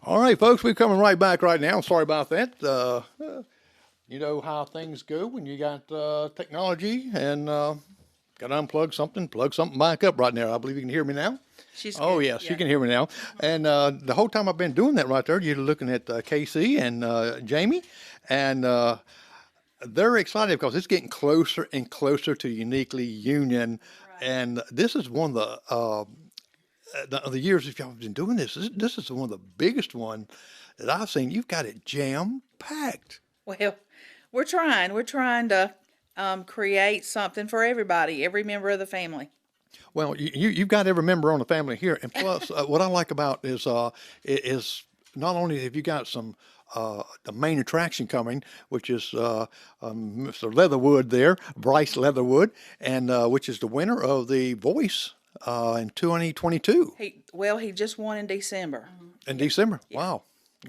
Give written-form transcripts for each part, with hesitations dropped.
All right, folks, we're coming right back right now. Sorry about that. You know how things go when you got technology and got to unplug something, plug something back up right now. I believe you can hear me now. She's Oh, good. yes, you Yeah. can hear me now. And the whole time I've been doing that right there, you're looking at Kacie and Jami, and they're excited because it's getting closer and closer to Uniquely Union. Right. And this is one of the years that y'all have been doing this is one of the biggest one that I've seen. You've got it jam packed. Well, we're trying. We're trying to create something for everybody, every member of the family. Well, you've got every member on the family here, and plus, what I like about is not only have you got some the main attraction coming, which is Mr. Leatherwood there, Bryce Leatherwood, and which is the winner of the Voice in 2022 He just won in December. in December. Wow,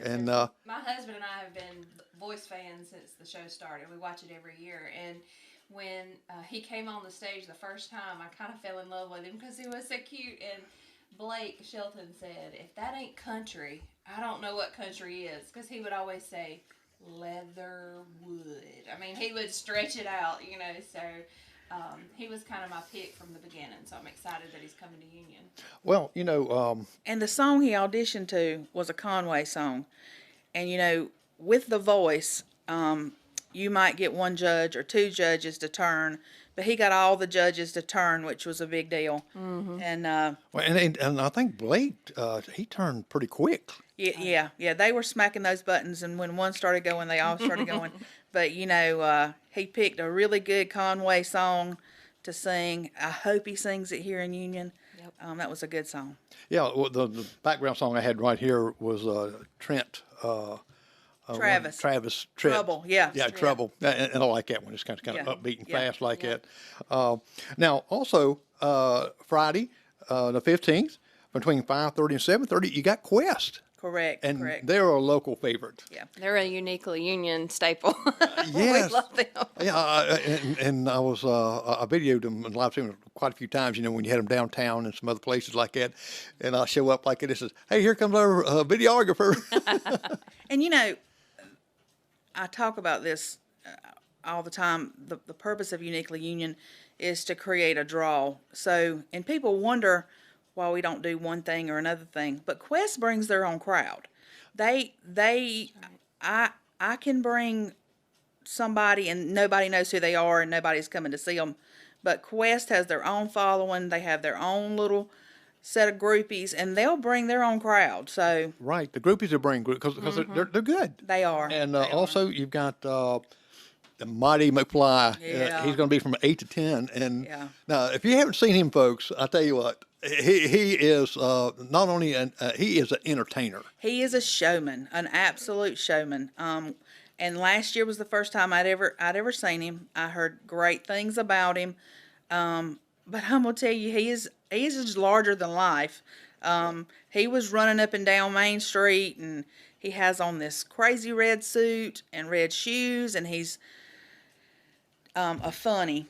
and My husband and I have been Voice fans since the show started. We watch it every year, and when he came on the stage the first time, I kind of fell in love with him because he was so cute. And Blake Shelton said, "If that ain't country, I don't know what country is," because he would always say Leatherwood. I mean, he would stretch it out, you know. So he was kind of my pick from the beginning. So I'm excited that he's coming to Union. well, you know, And the song he auditioned to was a Conway song. And, with The Voice, you might get one judge or two judges to turn, but he got all the judges to turn, which was a big deal. Mm-hmm. And well, and I think Blake he turned pretty quick. yeah, they were smacking those buttons, and when one started going, they all started going. But he picked a really good Conway song to sing. I hope he sings it here in Union. Yep. That was a good song. Yeah, well, the background song I had right here was Trent. Travis. Trent. Trouble, yeah. Yeah, Trouble. And I like that one. It's kind of Yeah. upbeat and Yeah. fast like that. Now, also, Friday, the 15th, between 5:30 and 7:30, you got Quest. Correct. And correct. they're a local favorite. Yeah. They're a Uniquely Union staple. Yes. We love them. Yeah, and I was I videoed them and live streamed them quite a few times. You know, when you had them downtown and some other places like that, and I show up like this, hey, here comes our videographer. And I talk about this all the time. The purpose of Uniquely Union is to create a draw. So, and people wonder why we don't do one thing or another thing. But Quest brings their own crowd. I can bring somebody and nobody knows who they are and nobody's coming to see them. But Quest has their own following. They have their own little set of groupies, and they'll bring their own crowd. So Right, the groupies are bring because they're good. they are. And They are. also you've got the mighty McFly. Yeah. He's going to be from 8 to 10. And Yeah. now, if you haven't seen him, folks, I tell you what, he is not only he is an entertainer. He is a showman, an absolute showman. And last year was the first time I'd ever seen him. I heard great things about him. But I'm gonna tell you, he is just larger than life. He was running up and down Main Street, and he has on this crazy red suit and red shoes, and he's a funny.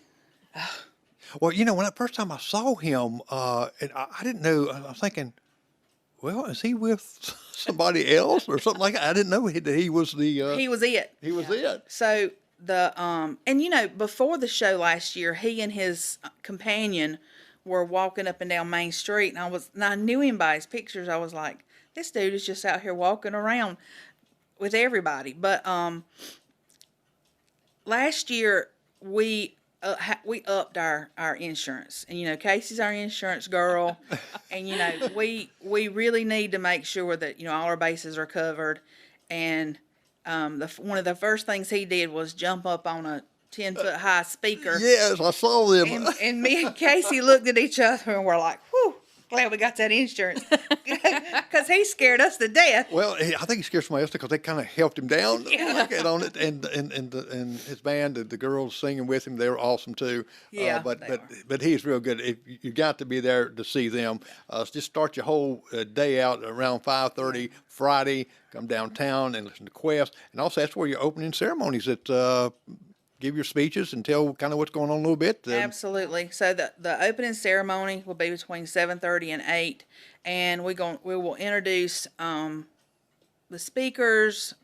Well, you know, when the first time I saw him, and I didn't know. I was thinking, well, is he with somebody else or something like that? I didn't know that he was the. He was it. He was it. So and before the show last year, he and his companion were walking up and down Main Street, and I knew him by his pictures. I was like, this dude is just out here walking around with everybody. But last year we upped our insurance, and Casey's our insurance girl, and we really need to make sure that all our bases are covered. And one of the first things he did was jump up on a 10-foot high speaker. Yes, I saw them. And me and Casey looked at each other and we're like, whew, glad we got that insurance. Because he scared us to death. Well, I think he scared somebody else because they kind of helped him down Yeah. like that on it, and his band, the girls singing with him, they were awesome too. Yeah, but they but are. but he's real good. If you got to be there to see them, just start your whole day out around 5:30 Friday. Come downtown and listen to Quest, and also that's where your opening ceremonies that. Give your speeches and tell kind of what's going on a little bit. Absolutely. So the opening ceremony will be between 7:30 and 8, and we will introduce the speakers,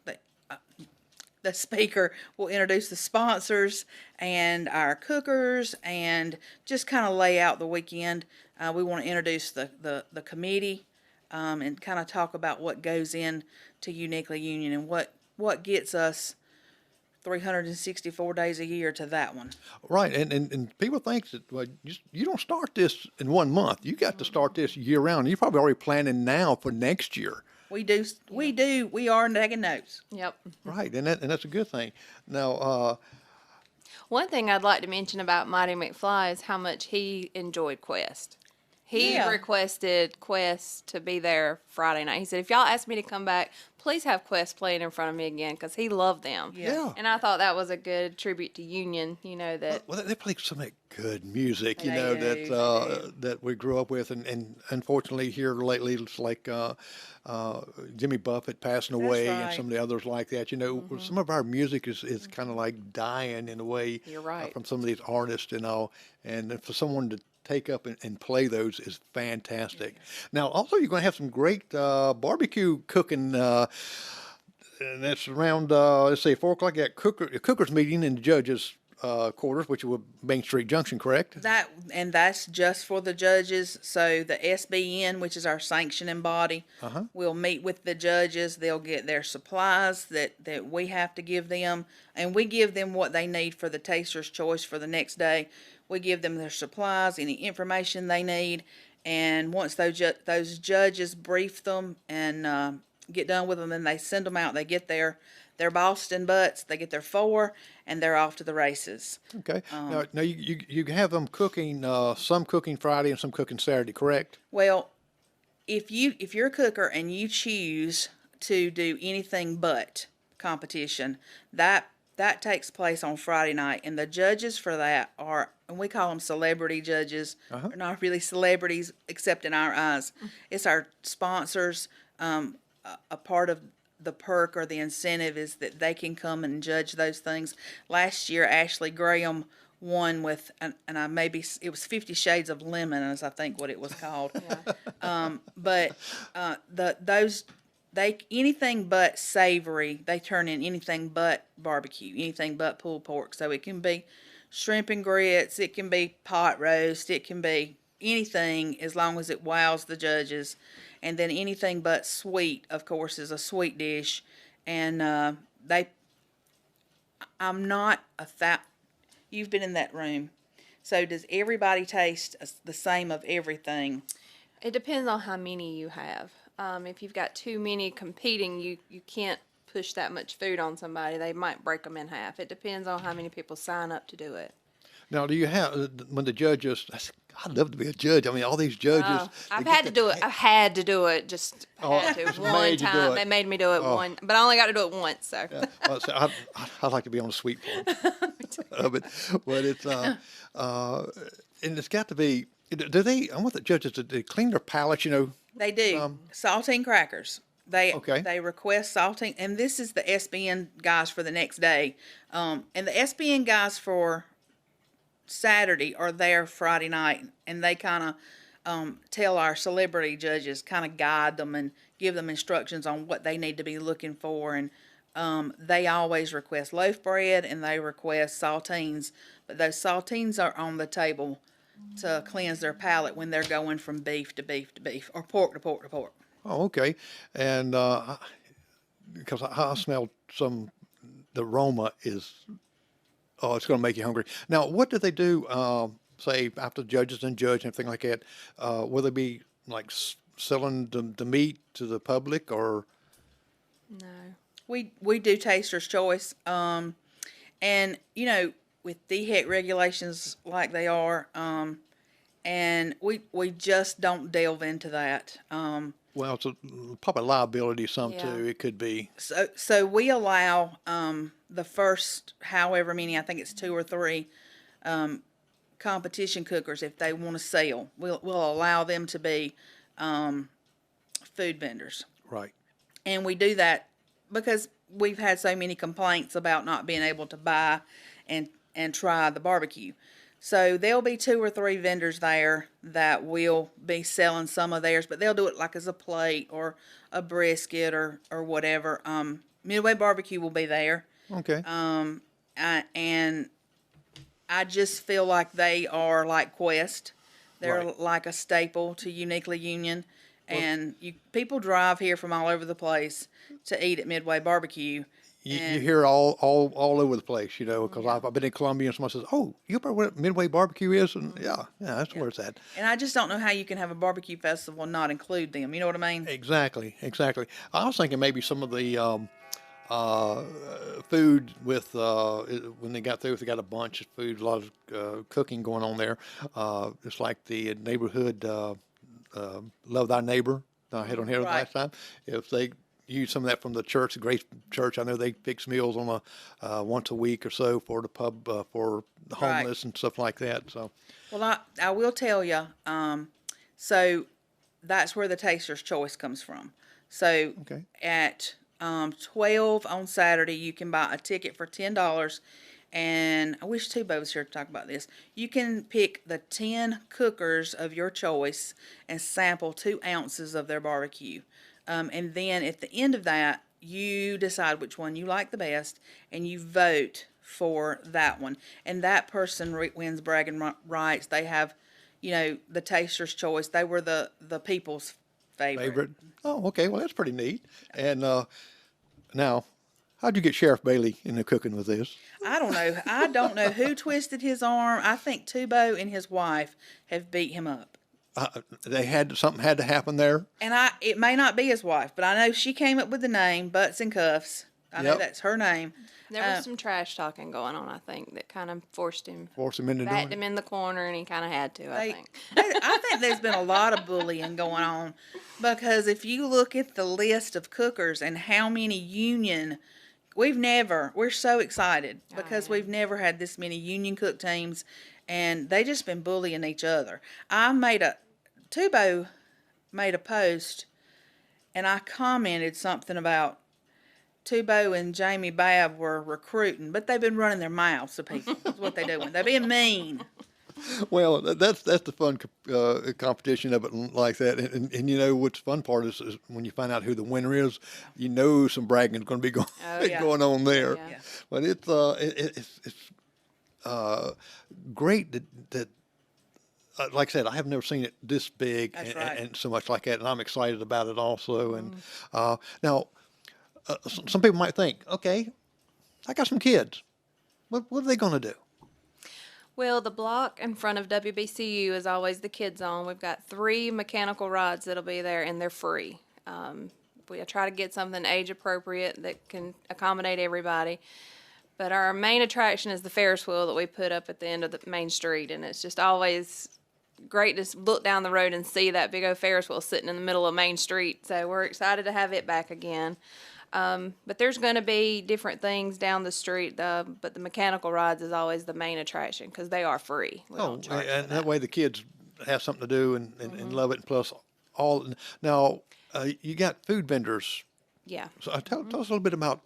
the speaker will introduce the sponsors and our cookers and just kind of lay out the weekend. We want to introduce the committee and kind of talk about what goes in to Uniquely Union and what gets us 364 days a year to that one. Right, and people think that, well, you don't start this in 1 month. You got to start this year round. You're probably already planning now for next year. We are taking notes. Yep. Right, and that's a good thing. Now, One thing I'd like to mention about Mighty McFly is how much he enjoyed Quest. He Yeah. requested Quest to be there Friday night. He said, if y'all ask me to come back, please have Quest playing in front of me again, because he loved them. yeah. And I thought that was a good tribute to Union, that Well, they play some of that good music, They do, they that we grew up with, and unfortunately here lately it's like Jimmy Buffett passing away, and right. some of the others like that. Some of our music is kind of like dying in a way. You're right. From some of these artists and all, and for someone to take up and play those is fantastic. Now, also you're going to have some great barbecue cooking. And that's around, let's say 4 o'clock at cookers meeting in the judges' quarters, which is Main Street Junction, correct? That's just for the judges. So the SBN, which is our sanctioning body, will meet with the judges. They'll get their supplies that we have to give them, and we give them what they need for the taster's choice for the next day. We give them their supplies, any information they need, and once those judges brief them and get done with them, then they send them out. They get their Boston butts, they get their 4, and they're off to the races. Okay. Now you have them cooking, some cooking Friday and some cooking Saturday, correct? Well, if you're a cooker and you choose to do anything but competition, that takes place on Friday night, and the judges for that are, and we call them celebrity judges. They're not really celebrities except in our eyes. It's our sponsors. A part of the perk or the incentive is that they can come and judge those things. Last year, Ashley Graham won with, and it was 50 Shades of Lemon, is I think what it was called. Anything but savory, they turn in anything but barbecue, anything but pulled pork. So it can be shrimp and grits, it can be pot roast, it can be anything as long as it wows the judges. And then anything but sweet, of course, is a sweet dish. And I'm not you've been in that room. So does everybody taste the same of everything? It depends on how many you have. If you've got too many competing, you can't push that much food on somebody. They might break them in half. It depends on how many people sign up to do it. Now, do you have, when the judges, I'd love to be a judge. I mean, all these judges. I've had to do it. I had to do it. Just had to. Made One you do time. it. They made me do it one, but I only got to do it once. So. Yeah, well, so I'd like to be on the sweet part of it, but it's and it's got to be. Do they? I want the judges to clean their palates. They do. Saltine crackers. Okay. They request saltine, and this is the SBN guys for the next day. And the SBN guys for Saturday are there Friday night, and they kind of tell our celebrity judges, kind of guide them and give them instructions on what they need to be looking for. And they always request loaf bread, and they request saltines, but those saltines are on the table to cleanse their palate when they're going from beef to beef to beef, or pork to pork to pork. Oh, okay. And because I smell the aroma is, it's going to make you hungry. Now, what do they do, say, after the judges and judge and everything like that? Will they be like selling the meat to the public, or? No. We do taster's choice. And, with DHEC regulations like they are, and we just don't delve into that. Well, it's probably liability too. It could be. So we allow the first however many, I think it's 2 or 3 competition cookers, if they want to sell. We'll allow them to be food vendors. Right. And we do that because we've had so many complaints about not being able to buy and try the barbecue. So there'll be 2 or 3 vendors there that will be selling some of theirs, but they'll do it like as a plate or a brisket or whatever. Midway Barbecue will be there. Okay. And I just feel like they are like Quest. They're Right. like a staple to Uniquely Union. And people drive here from all over the place to eat at Midway Barbecue. You And hear all over the place, because I've been in Columbia and someone says, "Oh, you know where Midway Barbecue is?" And yeah, that's where it's at. and I just don't know how you can have a barbecue festival and not include them. You know what I mean? Exactly, exactly. I was thinking maybe some of the food with when they got through, they got a bunch of food, a lot of cooking going on there. It's like the neighborhood love thy neighbor. I had on here Right. last time. If they use some of that from the church, the Grace Church, I know they fix meals on a once a week or so for the pub for the Right. homeless and stuff like that. So Well, I will tell you. So that's where the Taster's Choice comes from. So okay, at 12 on Saturday, you can buy a ticket for $10. And I wish Tubo was here to talk about this. You can pick the 10 cookers of your choice and sample 2 ounces of their barbecue. And then at the end of that, you decide which one you like the best and you vote for that one. And that person wins bragging rights. They have, the Taster's Choice. They were the people's favorite. Oh, okay. Well, that's pretty neat. And now, how'd you get Sheriff Bailey in the cooking with this? I don't know. I don't know who twisted his arm. I think Tubo and his wife have beat him up. Something had to happen there. And it may not be his wife, but I know she came up with the name Butts and Cuffs. I know Yep. that's her name. There was some trash talking going on, I think, that kind of Force him into backed doing him in the corner, and he kind of had to, I think. I think there's been a lot of bullying going on because if you look at the list of cookers and how many union, we're so excited because we've never had this many union cook teams, and they just been bullying each other. Tubo made a post, and I commented something about Tubo and Jami Babb were recruiting, but they've been running their mouths to people. That's what they're doing. They're being mean. Well, that's the fun competition of it like that. And what's the fun part is when you find out who the winner is, some bragging is going to be going yeah. going on there. Yeah. But it's great that like I said, I have never seen it this big That's and, right. and so much like that, and I'm excited about it also. And now, some people might think, okay, I got some kids. What are they going to do? Well, the block in front of WBCU is always the kids zone. We've got 3 mechanical rods that'll be there, and they're free. We try to get something age appropriate that can accommodate everybody. But our main attraction is the Ferris wheel that we put up at the end of the main street, and it's just always great to look down the road and see that big old Ferris wheel sitting in the middle of Main Street. So we're excited to have it back again. But there's going to be different things down the street, but the mechanical rides is always the main attraction because they are free. We don't charge for and that way the kids have something to do and love it. And plus, now you got food vendors. Yeah. So tell us a little bit about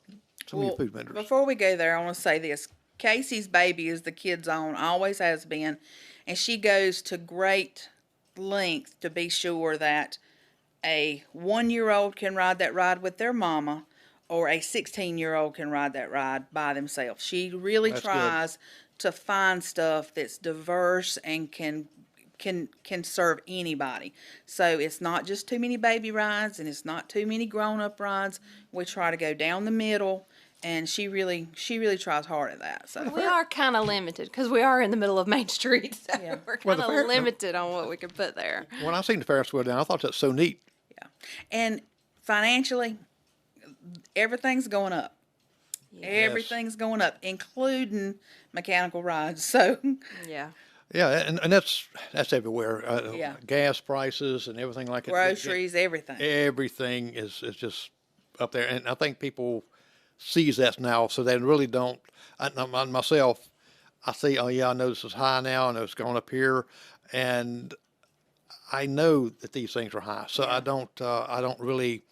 some of your food vendors. Before we go there, I want to say this. Kacie's baby is the kids' zone, always has been, and she goes to great length to be sure that a 1-year-old can ride that ride with their mama or a 16-year-old can ride that ride by themselves. She really That's tries to find stuff that's diverse and can serve anybody. So it's not just too many baby rides and it's not too many grown-up rides. We try to go down the middle, and she really tries hard at that. So We are kind of limited because we are in the middle of Main Street. So Yeah. we're Well, kind of limited on what we can put there. When I seen the Ferris wheel down, I thought that's so neat. yeah, and financially, everything's going up. Everything's going up, including mechanical rides. So Yeah. Yeah, and that's everywhere. Yeah. Gas prices and everything like that. groceries, everything. Everything is just up there, and I think people sees that now, so they really don't. Myself, I see. Oh yeah, I know this is high now, and it's going up here, and I know that these things are high, so I don't really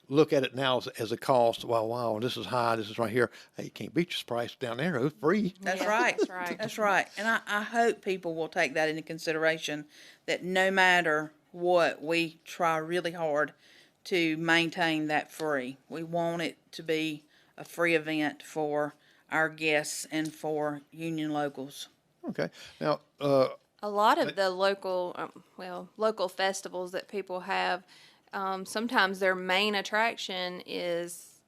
look at it now as a cost. Well, wow, this is high. This is right here. Hey, you can't beat this price down there. It's free. That's Yeah, right. that's right. That's right. And I hope people will take that into consideration, that no matter what, we try really hard to maintain that free. We want it to be a free event for our guests and for Union locals. Okay. Now, A lot of the local, local festivals that people have, sometimes their main attraction is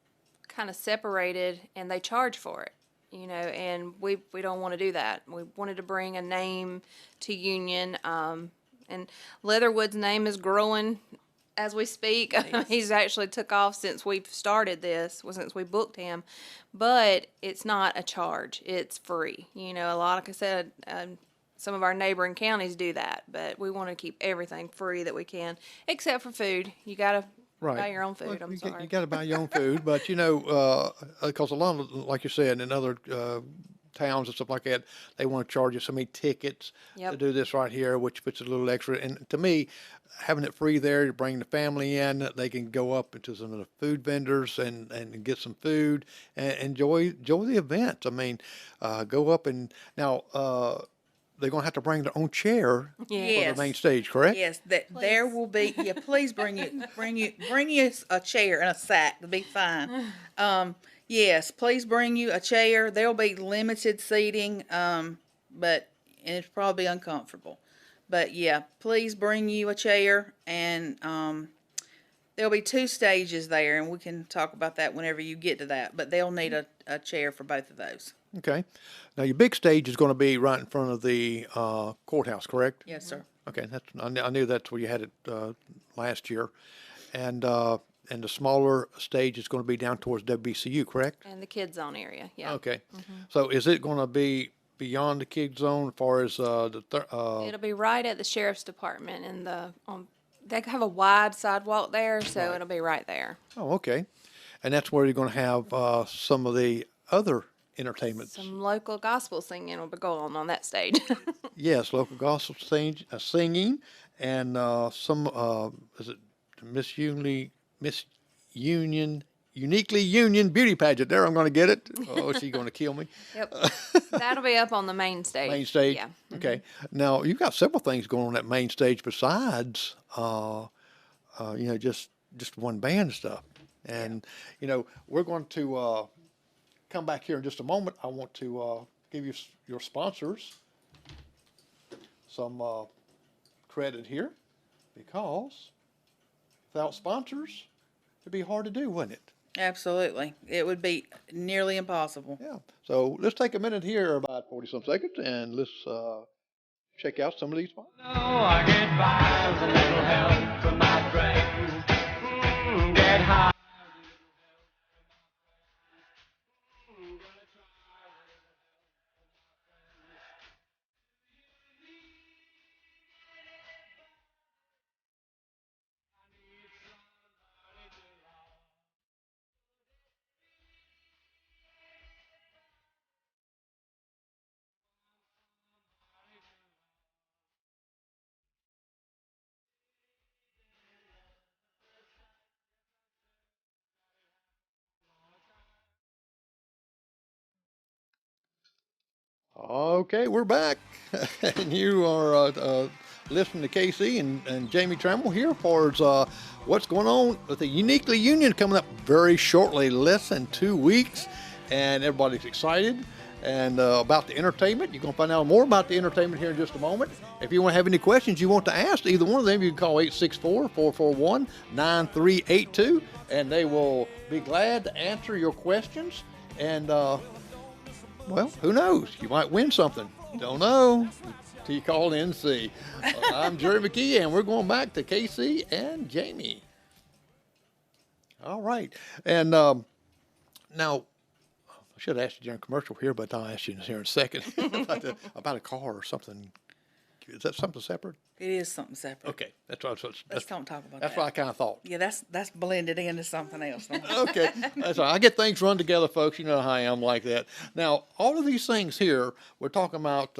kind of separated and they charge for it, and we don't want to do that. We wanted to bring a name to Union, and Leatherwood's name is growing as we speak. He's actually took off since we've started this, since we booked him, but it's not a charge. It's free. Like I said, some of our neighboring counties do that, but we want to keep everything free that we can, except for food. You gotta buy your own food. Well, I'm sorry. you got to buy your own food, but because a lot of, like you said, in other towns and stuff like that, they want to charge you so many tickets to do this right here, which puts a little extra. And to me, having it free there, you bring the family in, they can go up into some of the food vendors and get some food and enjoy the event. I mean, go up and now. They're gonna have to bring their own chair for Yes. the main stage, correct? Yes, that there will be. Yeah, please bring you a chair and a sack to be fine. Yes, please bring you a chair. There'll be limited seating, but and it's probably uncomfortable. But yeah, please bring you a chair, and there'll be 2 stages there, and we can talk about that whenever you get to that. But they'll need a chair for both of those. Okay. Now your big stage is going to be right in front of the courthouse, correct? Yes, sir. Okay, I knew that's where you had it last year, and the smaller stage is going to be down towards WBCU, correct? And the kids zone area, yeah. Okay. So is it going to be beyond the kid zone as far as It'll be right at the sheriff's department, and they have a wide sidewalk there, so it'll be right there. Oh, okay. And that's where you're going to have some of the other entertainments. Some local gospel singing will be going on that stage. Yes, local gospel singing, and some is it Miss Union Uniquely Union beauty pageant. There, I'm going to get it. Oh, she's going to kill me. Yep. That'll be up on the main stage. Main stage. Yeah. Okay. Now you've got several things going on that main stage besides, just one band stuff. And we're going to come back here in just a moment. I want to give you your sponsors some credit here, because without sponsors, it'd be hard to do, wouldn't it? Absolutely. It would be nearly impossible. Yeah. So let's take a minute here, about 40-some seconds, and let's check out some of these sponsors. No, I get by with a little help from my friends. Get high. Okay, we're back, and you are listening to Kacie and Jami Trammell here for what's going on with the Uniquely Union coming up very shortly, less than 2 weeks, and everybody's excited and about the entertainment. You're going to find out more about the entertainment here in just a moment. If you want to have any questions you want to ask either one of them, you can call 864-441-9382, and they will be glad to answer your questions. And well, who knows? You might win something. Don't know till you call in and see. I'm Jerry McKee, and we're going back to Kacie and Jami. All right. And now, I should have asked you during commercial here, but I'll ask you here in a second about a car or something. Is that something separate? It is something separate. Okay. That's what Let's don't talk about that's that. what I kind of thought. Yeah, that's blended into something else. Okay, that's all right. I get things run together, folks. You know how I am like that. Now, all of these things here, we're talking about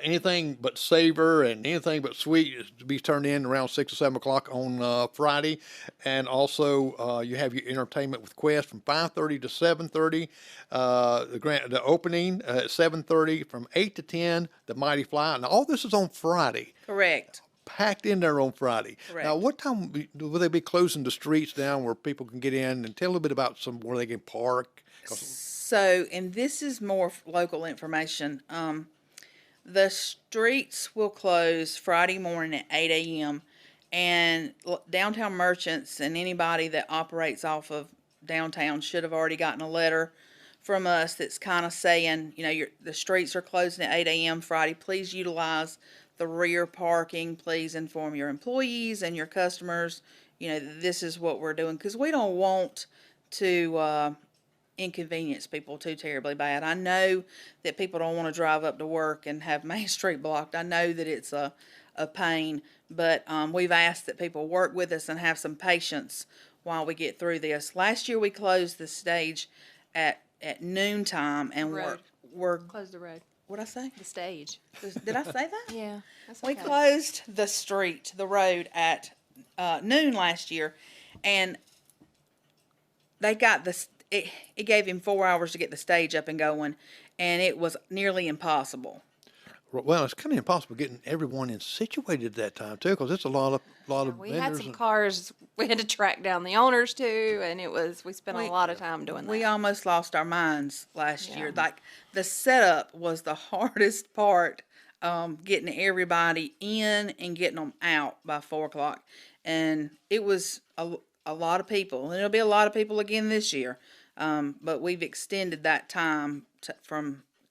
anything but savor and anything but sweet is to be turned in around 6 or 7 o'clock on Friday, and also you have your entertainment with Quest from 5:30 to 7:30. The opening at 7:30 from 8 to 10. The Mighty Fly, and all this is on Friday. Correct. Packed in there on Friday. Correct. Now, what time will they be closing the streets down where people can get in, and tell a little bit about some where they can park? 'Cause So, and this is more local information. The streets will close Friday morning at 8 a.m. and downtown merchants and anybody that operates off of downtown should have already gotten a letter from us that's kind of saying, the streets are closing at 8 a.m. Friday. Please utilize the rear parking. Please inform your employees and your customers, this is what we're doing, because we don't want to inconvenience people too terribly bad. I know that people don't want to drive up to work and have Main Street blocked. I know that it's a pain, but we've asked that people work with us and have some patience while we get through this. Last year we closed the stage at noontime, and Road. we're Close the road. what'd I say? The stage. Did I say that? Yeah. That's We okay. closed the road at noon last year, and they got it gave him 4 hours to get the stage up and going, and it was nearly impossible. Well, it's kind of impossible getting everyone in situated at that time too, because it's a lot of We had vendors. some cars we had to track down the owners to, and we spent a lot of time doing that. We almost lost our minds last Yeah. year. Like, the setup was the hardest part, getting everybody in and getting them out by 4 o'clock. And it was a lot of people, and it'll be a lot of people again this year. But we've extended that time to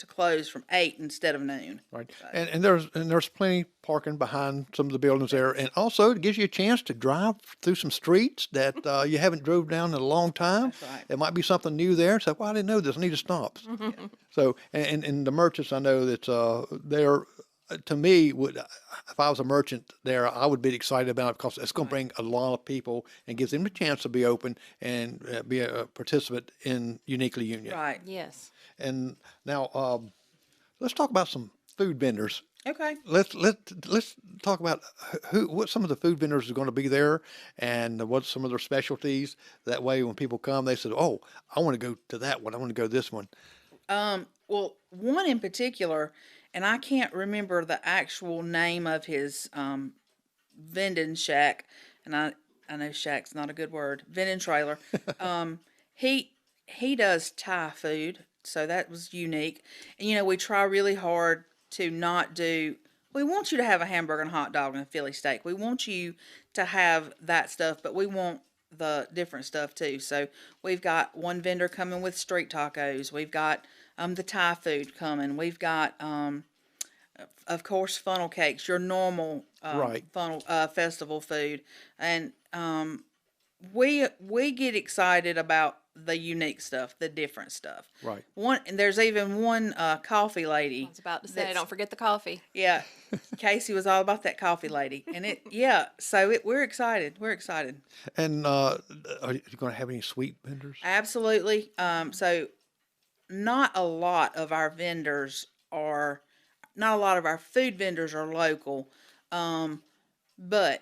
close from 8 instead of noon. Right, and there's plenty parking behind some of the buildings there, and also it gives you a chance to drive through some streets that you haven't drove down in a long time. That's right. There might be something new there. So, well, I didn't know this. I need to stop. So, and the merchants, I know that they're to me, if I was a merchant there, I would be excited about it because it's going to bring a lot of people and gives them a chance to be open and be a participant in Uniquely Union. Right. Yes. And now, let's talk about some food vendors. Okay. Let's talk about what some of the food vendors are going to be there, and what some of their specialties. That way, when people come, they said, "Oh, I want to go to that one. I want to go to this one." Well, one in particular, and I can't remember the actual name of his vending shack, and I know shack's not a good word, vending trailer. He does Thai food, so that was unique. And we try really hard to not do. We want you to have a hamburger and a hot dog and a Philly steak. We want you to have that stuff, but we want the different stuff too. So we've got one vendor coming with street tacos. We've got the Thai food coming. We've got of course funnel cakes, your normal Right. funnel festival food, and we get excited about the unique stuff, the different stuff. Right. And there's even one coffee lady. I was about to say, that's- don't forget the coffee. Yeah, Kacie was all about that coffee lady, and we're excited. We're excited. And are you going to have any sweet vendors? Absolutely. So not a lot of our food vendors are local. But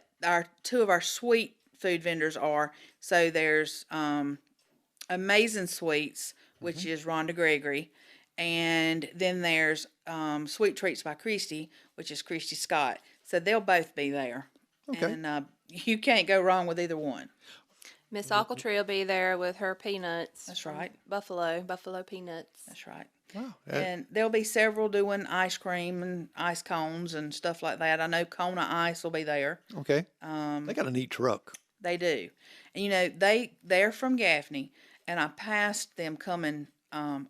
two of our sweet food vendors are. So there's Amazing Sweets, which is Rhonda Gregory, and then there's Sweet Treats by Christy, which is Christy Scott. So they'll both be there. Okay. And you can't go wrong with either one. Miss Ochiltree will be there with her peanuts. That's right. Buffalo peanuts. That's right. Wow. And there'll be several doing ice cream and ice cones and stuff like that. I know Kona Ice will be there. Okay. They got a neat truck. They do. And they're from Gaffney, and I passed them going home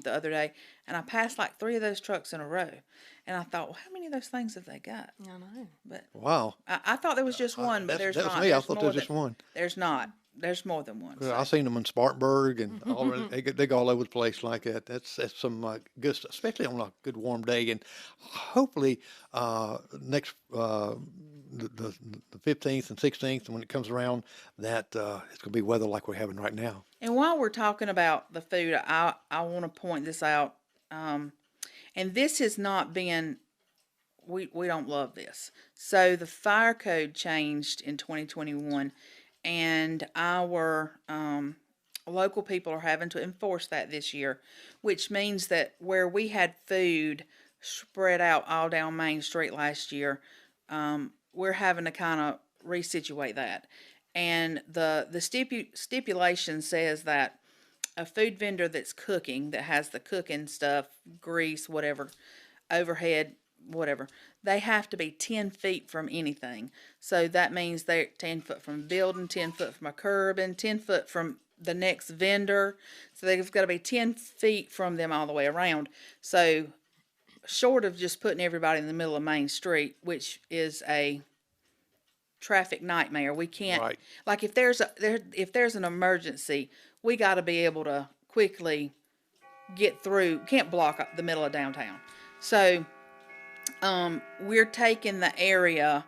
the other day, and I passed like 3 of those trucks in a row. And I thought, well, how many of those things have they got? I know. But Wow. I thought there was just one, but there's that not. was me. I There's thought there more was just one. There's not. There's more than one. I seen them in Spartanburg and they go all over the place like that. That's some good stuff, especially on a good warm day. And hopefully next the 15th and 16th, when it comes around, that it's going to be weather like we're having right now. And while we're talking about the food, I want to point this out. And this has not been, we don't love this. So the fire code changed in 2021, and our local people are having to enforce that this year, which means that where we had food spread out all down Main Street last year, we're having to kind of resituate that. And the stipulation says that a food vendor that's cooking, that has the cooking stuff, grease, whatever, overhead, whatever, they have to be 10 feet from anything. So that means they're 10 foot from a building, 10 foot from a curb, and 10 foot from the next vendor. So they've got to be 10 feet from them all the way around. So short of just putting everybody in the middle of Main Street, which is a traffic nightmare, we can't, Right. like if there's an emergency, we got to be able to quickly get through, can't block up the middle of downtown. So we're taking the area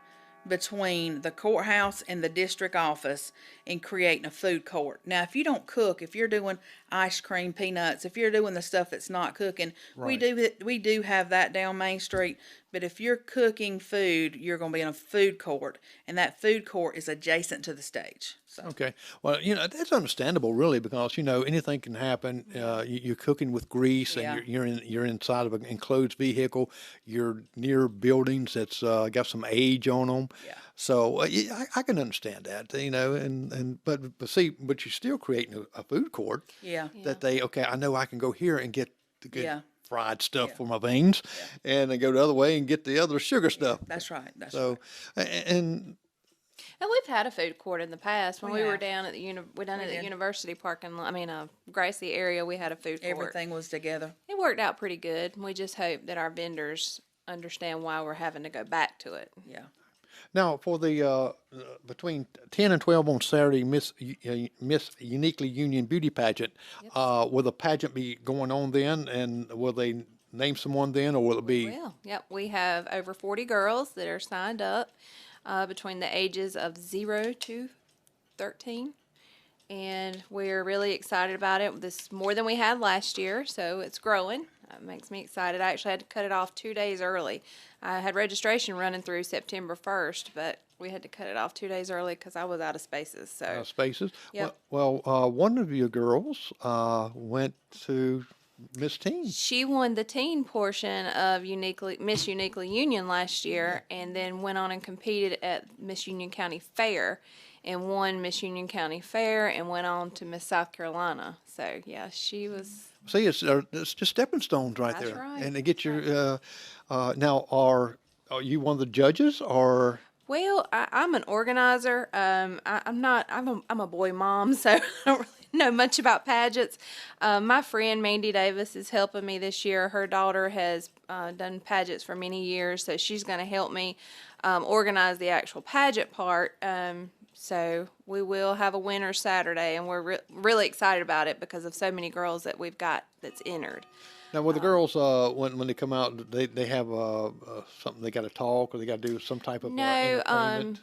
between the courthouse and the district office and creating a food court. Now, if you don't cook, if you're doing ice cream, peanuts, if you're doing the stuff that's not cooking, Right. we do have that down Main Street. But if you're cooking food, you're going to be in a food court, and that food court is adjacent to the stage. So Okay. Well, that's understandable, really, because anything can happen. You're cooking with grease, Yeah. and you're inside of an enclosed vehicle. You're near buildings that's got some age on them. Yeah. So I can understand that, but see, but you're still creating a food court yeah, that I know I can go here and get the good Yeah. fried stuff for my veins, and then go the other way and get the other sugar stuff. that's right. That's So, right. and And we've had a food court in the past. When We we were have. down at the did. university parking lot. Gracie area. We had a food court. Everything was together. It worked out pretty good. We just hope that our vendors understand why we're having to go back to it. Yeah. now for the between 10 and 12 on Saturday, Miss Uniquely Union Beauty Pageant, will the pageant be going on then, and will they name someone then, or will it be? Well, yep. We have over 40 girls that are signed up between the ages of 0 to 13. And we're really excited about it. This is more than we had last year, so it's growing. It makes me excited. I actually had to cut it off 2 days early. I had registration running through September 1st, but we had to cut it off 2 days early because I was out of spaces. So Spaces. Yep. Well, one of your girls went to Miss Teen. she won the teen portion of Miss Uniquely Union last year, and then went on and competed at Miss Union County Fair, and won Miss Union County Fair, and went on to Miss South Carolina. So yeah, she was. See, it's just stepping stones right That's there, right. and they get your. Now, are you one of the judges, or? Well, I'm an organizer. I'm not. I'm a boy mom, so I don't really know much about pageants. My friend Mandy Davis is helping me this year. Her daughter has done pageants for many years, so she's going to help me organize the actual pageant part. So we will have a winner Saturday, and we're really excited about it because of so many girls that we've got that's entered. Now, with the girls, when they come out, they have something they got to talk, or they got to do some type of No, entertainment?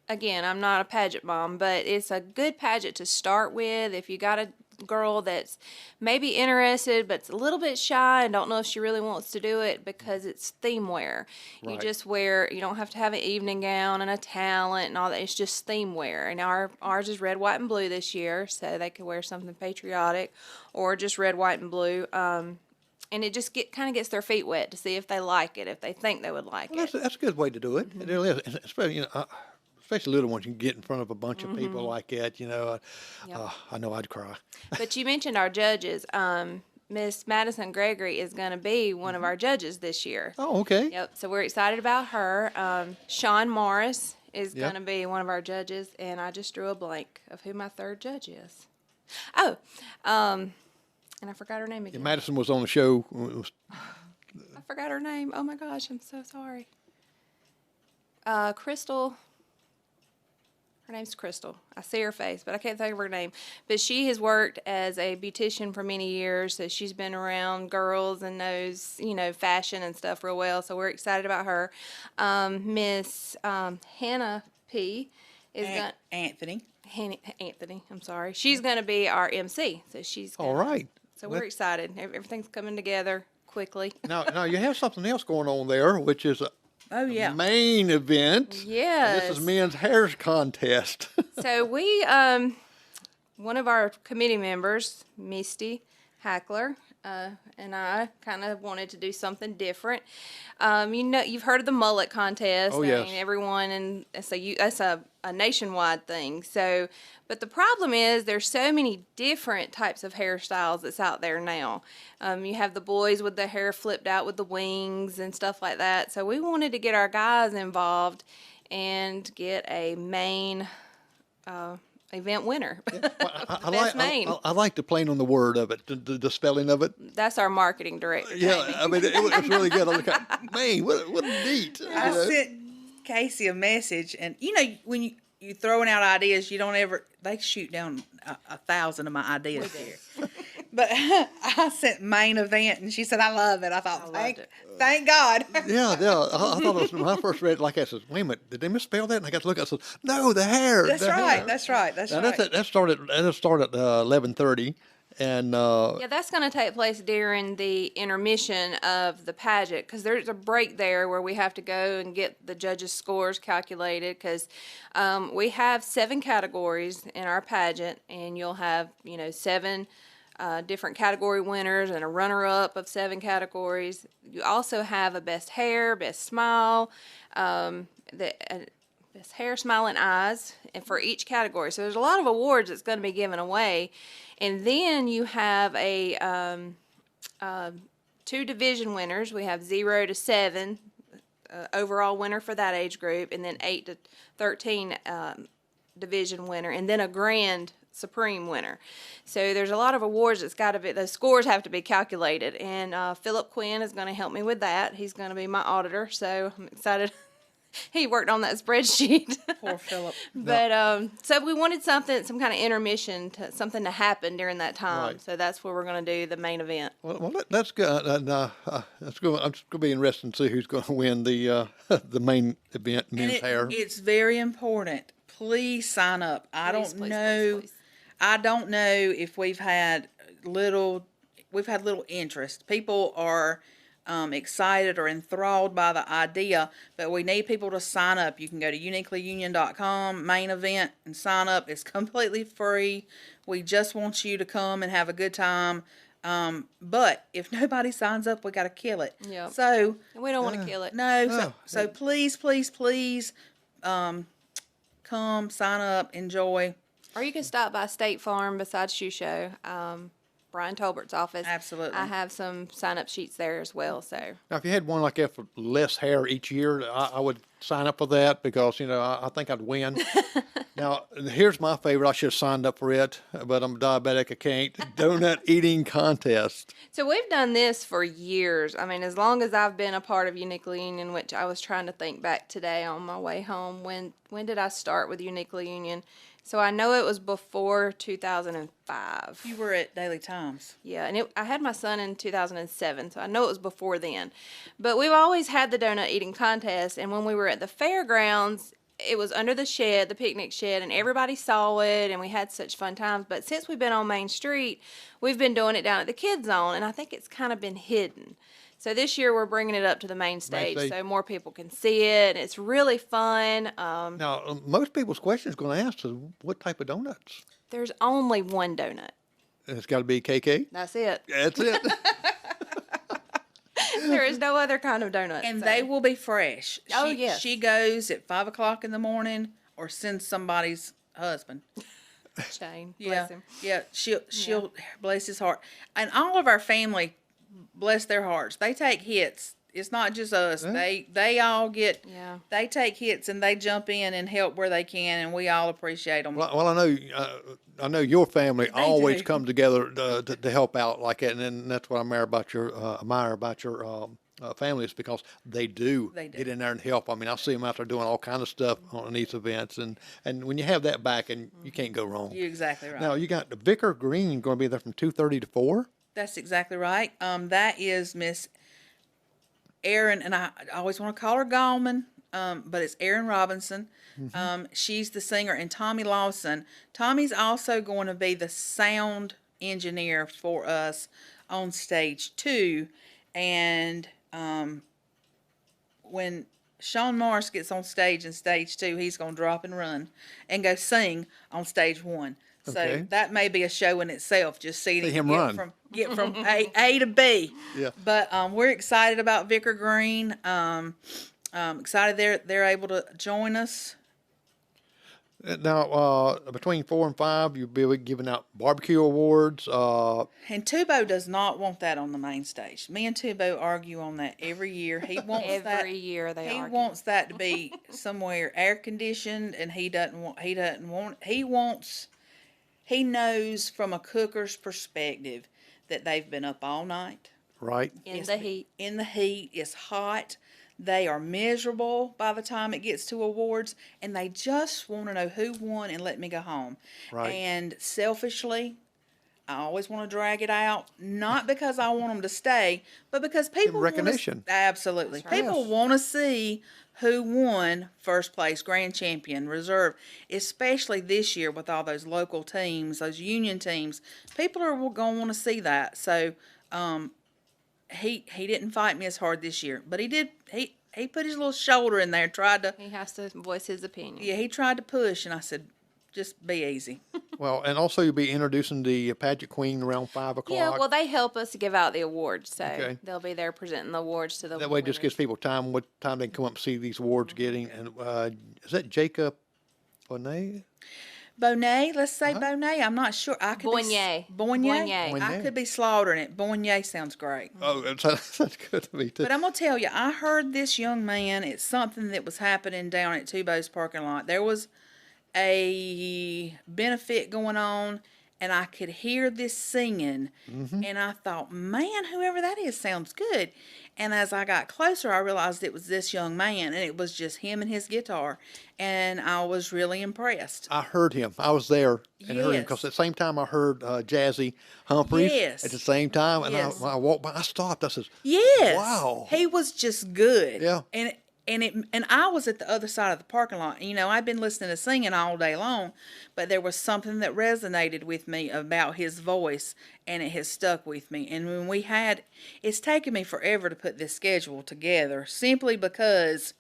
Again, I'm not a pageant mom, but it's a good pageant to start with. If you got a girl that's maybe interested but's a little bit shy and don't know if she really wants to do it, because it's theme wear. You Right. just wear, you don't have to have an evening gown and a talent and all that. It's just theme wear. And ours is red, white, and blue this year, so they could wear something patriotic or just red, white, and blue. And it just kind of gets their feet wet to see if they like it, if they think they would like Well, it. that's a good way to do it. It really is, and especially especially little ones. You can get in front of a bunch of people like that. I know I'd cry. But you mentioned our judges. Miss Madison Gregory is going to be one of our judges this year. Oh, okay. Yep. So we're excited about her. Sean Morris is Yep. going to be one of our judges, and I just drew a blank of who my third judge is. Oh, and I forgot her name again. Madison was on the show. I forgot her name. Oh my gosh, I'm so sorry. Crystal. Her name's Crystal. I see her face, but I can't think of her name. But she has worked as a beautician for many years, so she's been around girls and knows, fashion and stuff real well. So we're excited about her. Miss Hannah P. is going. Anthony. Anthony, I'm sorry. She's going to be our MC. So she's. All right. So we're excited. Everything's coming together quickly. Now you have something else going on there, which is a Oh yeah. main event. And Yes. this is men's hair contest. So we, one of our committee members, Misty Hackler, and I kind of wanted to do something different. You've heard of the mullet contest. Oh, yes. Everyone, and that's a nationwide thing. So, but the problem is there's so many different types of hairstyles that's out there now. You have the boys with the hair flipped out with the wings and stuff like that. So we wanted to get our guys involved and get a main event winner. I like the plain on the word of it, the spelling of it. That's our marketing director. Yeah, I mean, it's really good. I was like, man, what neat. I sent Kacie a message, and when you throwing out ideas, you don't ever, they shoot down 1,000 of my ideas here. But I sent main event, and she said, I love it. I thought, thank God. Yeah. I thought it was, when I first read it like that, I said, wait a minute, did they misspell that? And I got to look, I said, no, the hair. That's the right. hair. That's right. That's Now, right. that started at 11:30, and Yeah, that's going to take place during the intermission of the pageant, because there's a break there where we have to go and get the judges' scores calculated, because we have 7 categories in our pageant, and you'll have 7 different category winners and a runner-up of 7 categories. You also have a best hair, best smile, best hair, smile, and eyes, and for each category. So there's a lot of awards that's going to be given away. And then you have a 2 division winners. We have 0 to 7 overall winner for that age group, and then 8 to 13 division winner, and then a grand supreme winner. So there's a lot of awards that's got to be, those scores have to be calculated, and Philip Quinn is going to help me with that. He's going to be my auditor, so I'm excited. He worked on that spreadsheet. Poor Philip. But so we wanted some kind of intermission, something to happen during that time. Right. So that's where we're going to do the main event. well, that's good. That's good. I'm just going to be interested to see who's going to win the main event, men's hair. It's very important. Please sign up. I don't know. Please. I don't know if we've had little interest. People are excited or enthralled by the idea, but we need people to sign up. You can go to uniquelyunion.com, main event, and sign up. It's completely free. We just want you to come and have a good time. But if nobody signs up, we got to kill it. Yeah. So We don't want to kill it. no. So please, come, sign up, enjoy. Or you can stop by State Farm beside Shoe Show, Brian Tolbert's office. Absolutely. I have some sign-up sheets there as well. So Now, if you had one like that for less hair each year, I would sign up for that because, I think I'd win. Now, here's my favorite. I should have signed up for it, but I'm diabetic. I can't. Donut eating contest. So we've done this for years. I mean, as long as I've been a part of Uniquely Union, which I was trying to think back today on my way home. When did I start with Uniquely Union? So I know it was before 2005. You were at Daily Times. Yeah, and I had my son in 2007, so I know it was before then. But we've always had the donut eating contest, and when we were at the fairgrounds, it was under the shed, the picnic shed, and everybody saw it, and we had such fun times. But since we've been on Main Street, we've been doing it down at the Kids Zone, and I think it's kind of been hidden. So this year we're bringing it up to the main stage so more people can see it. It's really fun. Now, most people's question is going to ask is, what type of donuts? There's only one donut. It's got to be KK? That's it. That's it. There is no other kind of donut. And so. they will be fresh. Oh, yes. She goes at 5 o'clock in the morning or sends somebody's husband. Shane, Yeah. bless him. Yeah. She'll bless his heart. And all of our family, bless their hearts, they take hits. It's not just us. They all get, they take hits and they jump in and help where they can, and we all appreciate them. Well, I know your family always do. come together to help out like that, and that's what I admire about your family is because they do get in there and help. I mean, I see them out there doing all kinds of stuff on these events, and when you have that back, and you can't go wrong. You're exactly right. Now you got the Vicar Green going to be there from 2:30 to 4. That's exactly right. That is Miss Erin, and I always want to call her Gallman, but it's Erin Robinson. She's the singer, and Tommy Lawson. Tommy's also going to be the sound engineer for us on stage 2. And when Sean Morris gets on stage in stage 2, he's going to drop and run and go sing on stage 1. So Okay. that may be a show in itself, just seeing See him get run. get from A to B. Yeah. But we're excited about Vicar Green. Excited they're able to join us. Now, between 4 and 5, you'll be giving out barbecue awards. And Tubo does not want that on the main stage. Me and Tubo argue on that every year. He wants that. Every year they He argue. wants that to be somewhere air conditioned, and he doesn't want. He knows from a cooker's perspective that they've been up all night Right. in the heat. in the heat. It's hot. They are miserable by the time it gets to awards, and they just want to know who won and let me go home. Right. And selfishly, I always want to drag it out, not because I want them to stay, but because people want recognition. Absolutely, That's right. people Yes. want to see who won first place, grand champion, reserve, especially this year with all those local teams, those union teams. People are going to want to see that. So, he didn't fight me as hard this year, but he did. He put his little shoulder in there, tried to. He has to voice his opinion. Yeah, he tried to push, and I said, just be easy. Well, and also you'll be introducing the pageant queen around 5 o'clock. Yeah, well, they help us give out the awards, so Okay. they'll be there presenting the awards to the That way it just gives winners. people time, what time they can come up and see these awards getting. And is that Jacob Bonet? Bonet, let's say Uh-huh. Bonet. I'm not sure. I could Boignet. Be, Boignet. Boignet. I could be slaughtering it. Boignet sounds great. Oh, that's good to me, too. But I'm gonna tell you, I heard this young man. It's something that was happening down at Tubo's parking lot. There was a benefit going on, and I could hear this singing, and I thought, man, whoever that is sounds good. And as I got closer, I realized it was this young man, and it was just him and his guitar, and I was really impressed. I heard him. I was there and heard him Yes. because at the same time I heard Jazzy Humphreys Yes. at the same time. And Yes. I walked by, I stopped. I said, Yes. Wow. He was just good. Yeah. And I was at the other side of the parking lot. You know, I'd been listening to singing all day long, but there was something that resonated with me about his voice, and it has stuck with me. And it's taken me forever to put this schedule together, simply because,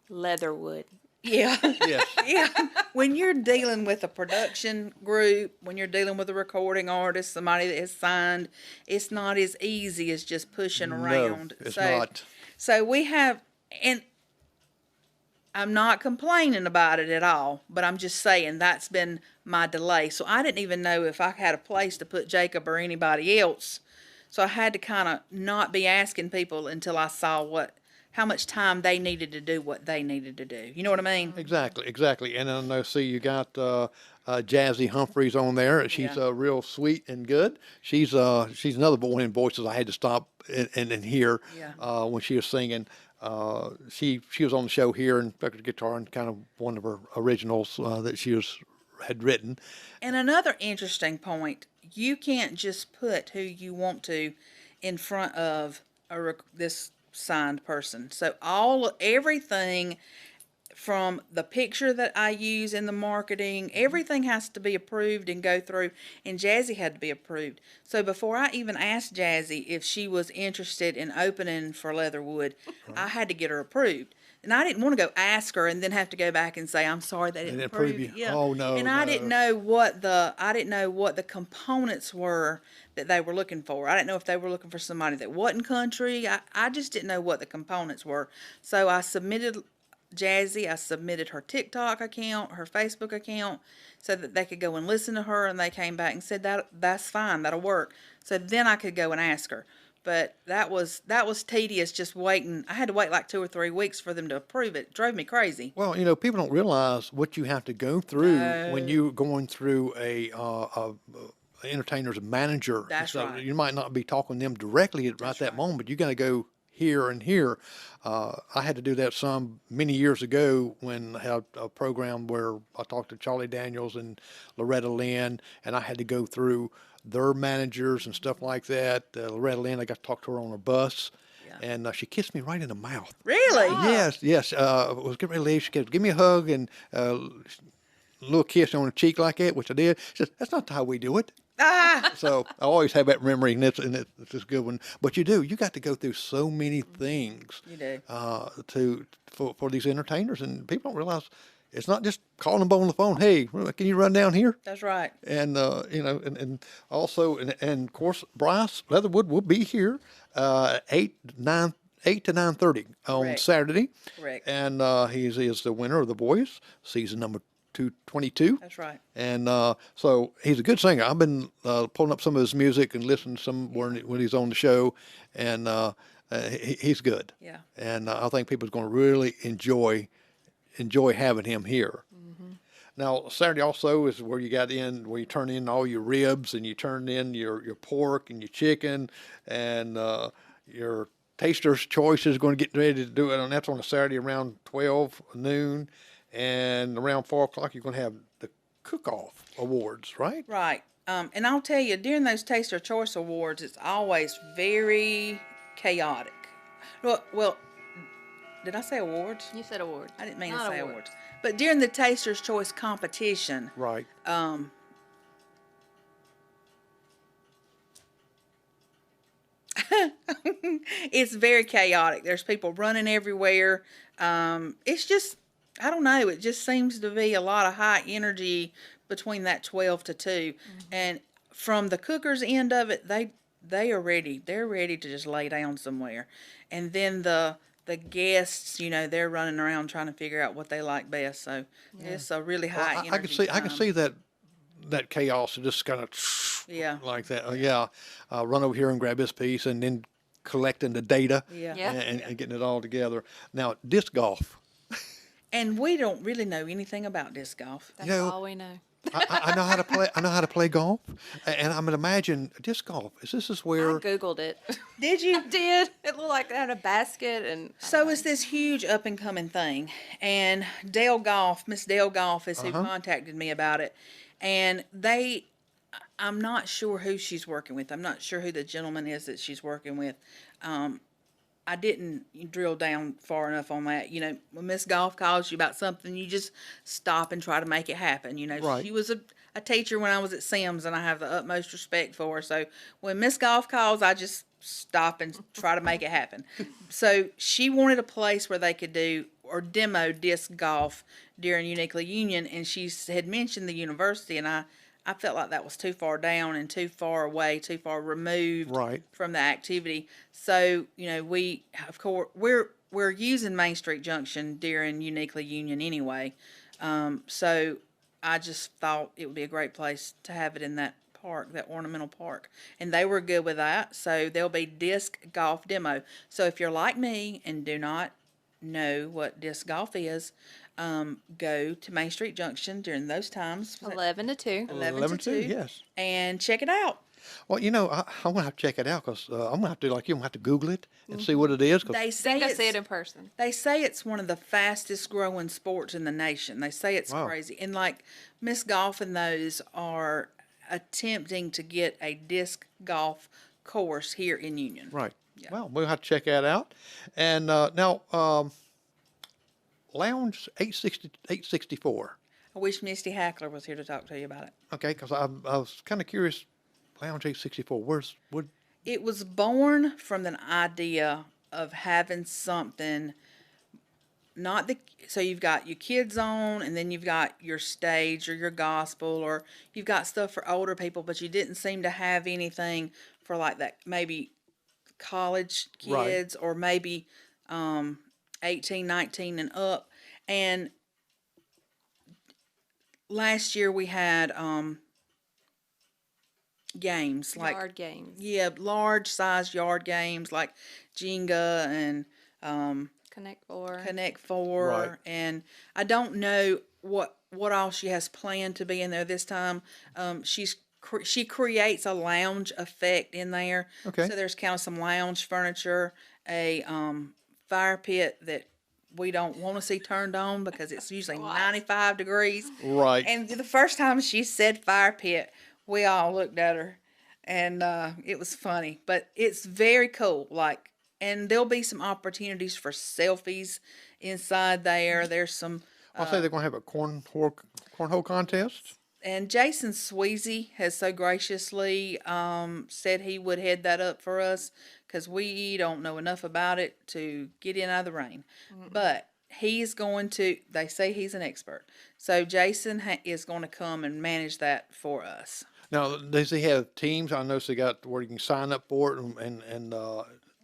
Leatherwood. yeah. yes. Yeah, when you're dealing with a production group, when you're dealing with a recording artist, somebody that has signed, it's not as easy as just pushing around. No, it's not. So we have, and I'm not complaining about it at all, but I'm just saying that's been my delay. So I didn't even know if I had a place to put Jacob or anybody else. So I had to kind of not be asking people until I saw how much time they needed to do what they needed to do. You know what I mean? Exactly. And I know, see, you got Jazzy Humphreys on there. She's Yeah. real sweet and good. She's another one of voices I had to stop and hear Yeah. when she was singing. She was on the show here and picked up the guitar and kind of one of her originals that she had written. And another interesting point, you can't just put who you want to in front of this signed person. So everything from the picture that I use in the marketing, everything has to be approved and go through, and Jazzy had to be approved. So before I even asked Jazzy if she was interested in opening for Leatherwood, I had to get her approved. And I didn't want to go ask her and then have to go back and say, I'm sorry they didn't approve approve you. Yeah. Oh, no, And I no. didn't know what the components were that they were looking for. I didn't know if they were looking for somebody that wasn't country. I just didn't know what the components were. So I submitted Jazzy. I submitted her TikTok account, her Facebook account, so that they could go and listen to her, and they came back and said that's fine, that'll work. So then I could go and ask her. But that was tedious, just waiting. I had to wait like 2 or 3 weeks for them to approve it. It drove me crazy. Well, people don't realize what you have to go through when you're going through a entertainer's manager. That's so right. You might not be talking to them directly at that moment, but you got to go here and here. I had to do that many years ago when I had a program where I talked to Charlie Daniels and Loretta Lynn, and I had to go through their managers and stuff like that. Loretta Lynn, I got to talk to her on her bus, and she kissed me right in the mouth. Really? Yes. I was getting ready to leave. She said, give me a hug, and little kiss on the cheek like that, which I did. She says, that's not how we do it. Ah, So I always have that memory, and it's a good one. But you got to go through so many things you do. for these entertainers, and people don't realize it's not just calling them on the phone. Hey, can you run down here? That's right. And and also, and of course, Bryce Leatherwood will be here 8 to 9:30 on Correct. Saturday. Correct. And he is the winner of The Voice, season number 222. That's right. And so he's a good singer. I've been pulling up some of his music and listening to some when he's on the show, and he's good. Yeah. And I think people's going to really enjoy having him here. Now, Saturday also is where you turn in all your ribs, and you turn in your pork and your chicken, and your taster's choice is going to get ready to do it. And that's on a Saturday around 12 noon, and around 4 o'clock you're going to have the cook-off awards, right? Right. And I'll tell you, during those Taster Choice Awards, it's always very chaotic. Well, did I say awards? You said awards. I didn't mean Not to say awards. awards. But during the Taster's Choice competition, Right. it's very chaotic. There's people running everywhere. It's just, I don't know. It just seems to be a lot of high energy between that 12 to 2. And from the cooker's end of it, they are ready. They're ready to just lay down somewhere. And then the guests, they're running around trying to figure out what they like best. So it's a really high energy. I can see that chaos just kind of Yeah. like that. Run over here and grab this piece, and then collecting the data Yeah. Yeah. and getting it all together. Now, disc golf. And we don't really know anything about disc golf. That's You know, all we know. I know how to play. I know how to play golf, and I'm gonna imagine disc golf. This is I where Googled it. Did you? Did. It looked like they had a basket and. So it's this huge up and coming thing, and Miss Dale Golf is who contacted me about it, and I'm not sure who she's working with. I'm not sure who the gentleman is that she's working with. I didn't drill down far enough on that. When Miss Golf calls you about something, you just stop and try to make it happen. Right. She was a teacher when I was at Sims, and I have the utmost respect for her. So when Miss Golf calls, I just stop and try to make it happen. So she wanted a place where they could do or demo disc golf during Uniquely Union, and she had mentioned the university, and I felt like that was too far down and too far away, too far removed Right. from the activity. So, we, of course, we're using Main Street Junction during Uniquely Union anyway. So I just thought it would be a great place to have it in that park, that ornamental park. And they were good with that. So there'll be disc golf demo. So if you're like me and do not know what disc golf is, go to Main Street Junction during those times. 11 to 2. 11 to 2. yes. And check it out. Well, I'm gonna have to check it out because I'm gonna have to, like you, I'm gonna have to Google it and see what it is. 'Cause They I say think I it's, see it in person. they say it's one of the fastest growing sports in the nation. They say it's Wow. crazy. And like Miss Golf and those are attempting to get a disc golf course here in Union. Right. Yeah. Well, we'll have to check that out. And now, Lounge 864. I wish Misty Hackler was here to talk to you about it. Okay, because I was kind of curious. Lounge 864. What? It was born from an idea of having something, so you've got your kids zone, and then you've got your stage or your gospel, or you've got stuff for older people, but you didn't seem to have anything for like that, maybe college Right. kids or maybe 18, 19 and up. And last year we had games like Yard games. yeah, large size yard games like Jenga and Connect 4. Connect Four, Right. and I don't know what all she has planned to be in there this time. She creates a lounge effect in there. Okay. So there's kind of some lounge furniture, a fire pit that we don't want to see turned on because it's usually 95 degrees. Right. And the first time she said fire pit, we all looked at her, and it was funny. But it's very cool. And there'll be some opportunities for selfies inside there. There's some I'll say they're going to have a cornhole contest. And Jason Sweezy has so graciously said he would head that up for us because we don't know enough about it to get in out of the rain. But he is going to, they say he's an expert. So Jason is going to come and manage that for us. Now, does he have teams? I noticed they got where you can sign up for it, and